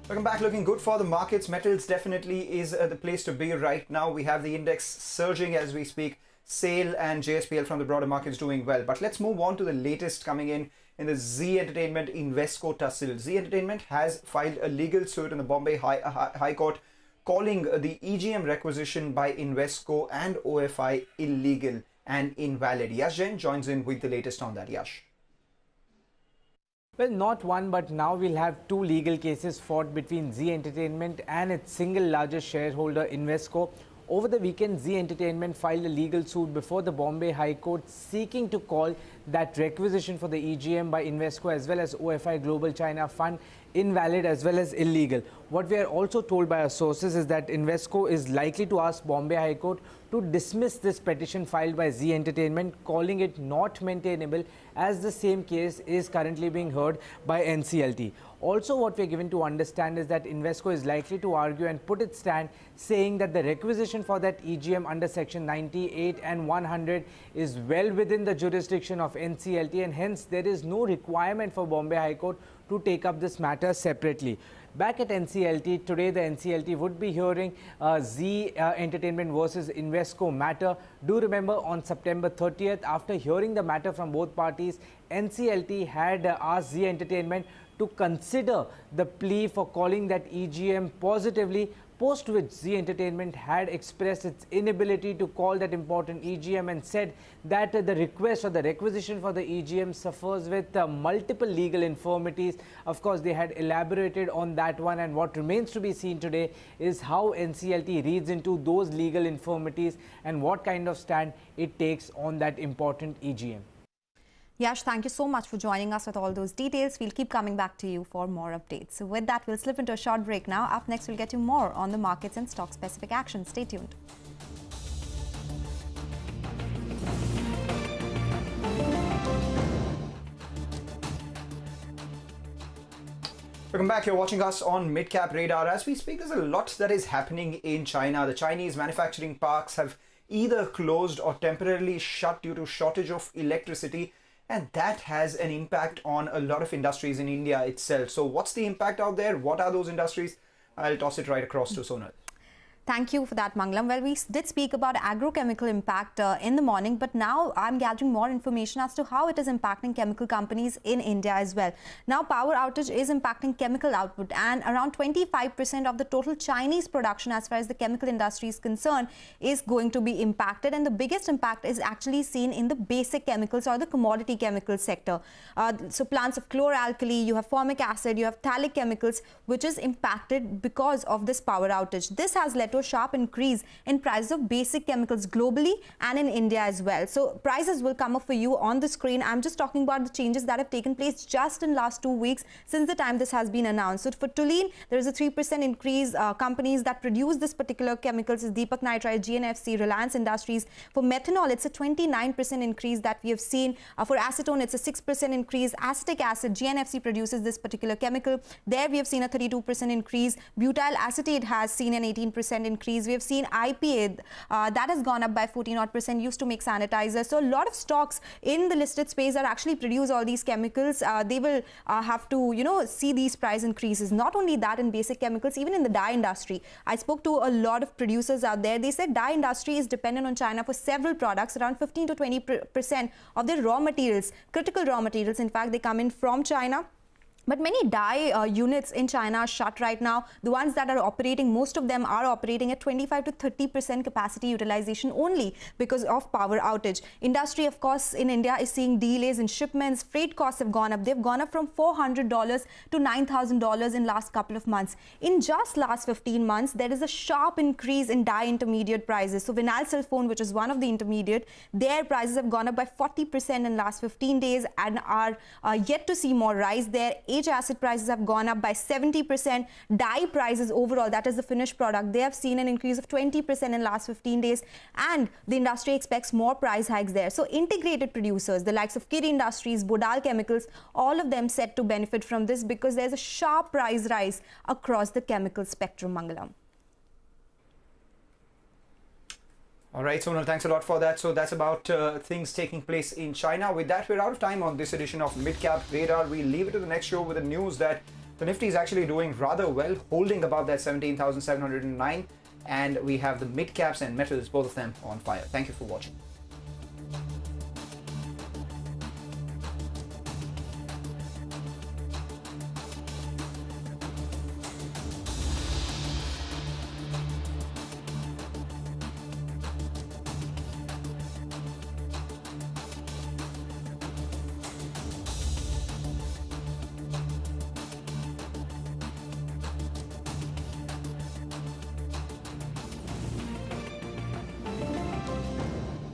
Welcome back. Looking good for the markets. Metals definitely is the place to be right now. We have the index surging as we speak. SAIL and JSPL from the broader markets doing well. But let's move on to the latest coming in the ZEE Entertainment Invesco tussle. ZEE Entertainment has filed a legal suit in the Bombay High Court calling the EGM requisition by Invesco and OFI illegal and invalid. Yash Jain joins in with the latest on that. Yash. Well, not one, but now we'll have two legal cases fought between ZEE Entertainment and its single largest shareholder, Invesco. Over the weekend, ZEE Entertainment filed a legal suit before the Bombay High Court seeking to call that requisition for the EGM by Invesco as well as OFI Global China Fund invalid as well as illegal. What we are also told by our sources is that Invesco is likely to ask Bombay High Court to dismiss this petition filed by ZEE Entertainment, calling it not maintainable, as the same case is currently being heard by NCLT. Also, what we are given to understand is that Invesco is likely to argue and put its stand, saying that the requisition for that EGM under section 98 and 100 is well within the jurisdiction of NCLT, and hence there is no requirement for Bombay High Court to take up this matter separately. Back at NCLT, today the NCLT would be hearing ZEE Entertainment versus Invesco matter. Do remember, on September 30th, after hearing the matter from both parties, NCLT had asked ZEE Entertainment to consider the plea for calling that EGM positively, post which ZEE Entertainment had expressed its inability to call that important EGM and said that the request or the requisition for the EGM suffers with multiple legal infirmities. Of course, they had elaborated on that one, and what remains to be seen today is how NCLT reads into those legal infirmities and what kind of stand it takes on that important EGM. Yash, thank you so much for joining us with all those details. We'll keep coming back to you for more updates. So with that, we'll slip into a short break now. Up next, we'll get you more on the markets and stock-specific action. Stay tuned. Welcome back. You're watching us on Midcap Radar. As we speak, there's a lot that is happening in China. The Chinese manufacturing parks have either closed or temporarily shut due to shortage of electricity, and that has an impact on a lot of industries in India itself. So what's the impact out there? What are those industries? I'll toss it right across to Sonal. Thank you for that, Mangalam. Well, we did speak about agrochemical impact in the morning, but now I'm gathering more information as to how it is impacting chemical companies in India as well. Now, power outage is impacting chemical output, and around 25% of the total Chinese production as far as the chemical industry is concerned is going to be impacted, and the biggest impact is actually seen in the basic chemicals or the commodity chemical sector. So plants of chloralkali, you have formic acid, you have phthalic chemicals, which is impacted because of this power outage. This has led to a sharp increase in prices of basic chemicals globally and in India as well. So prices will come up for you on the screen. I'm just talking about the changes that have taken place just in last 2 weeks since the time this has been announced. So for toluene, there is a 3% increase. Companies that produce this particular chemicals is Deepak Nitrite, GNFC, Reliance Industries. For methanol, it's a 29% increase that we have seen. For acetone, it's a 6% increase. Acetic acid, GNFC produces this particular chemical. There we have seen a 32% increase. Butyl acetate has seen an 18% increase. We have seen IPA that has gone up by 14%, used to make sanitizers. So a lot of stocks in the listed space that actually produce all these chemicals, they will have to, see these price increases. Not only that, in basic chemicals, even in the dye industry. I spoke to a lot of producers out there. They said dye industry is dependent on China for several products. Around 15 to 20% of their raw materials, critical raw materials, in fact, they come in from China. But many dye units in China are shut right now. The ones that are operating, most of them are operating at 25 to 30% capacity utilization only because of power outage. Industry, of course, in India is seeing delays in shipments. Freight costs have gone up. They've gone up from $400 to $9,000 in last couple of months. In just last 15 months, there is a sharp increase in dye intermediate prices. So vinyl sulfone, which is one of the intermediate, their prices have gone up by 40% in last 15 days and are yet to see more rise there. Acid prices have gone up by 70%. Dye prices overall, that is the finished product, they have seen an increase of 20% in last 15 days, and the industry expects more price hikes there. So integrated producers, the likes of Kiri Industries, Bodal Chemicals, all of them set to benefit from this because there's a sharp price rise across the chemical spectrum, Mangalam. All right, Sonal, thanks a lot for that. So that's about things taking place in China. With that, we're out of time on this edition of Midcap Radar. We leave it to the next show with the news that The Nifty is actually doing rather well, holding above that 17,709, and we have the mid caps and metals, both of them on fire. Thank you for watching.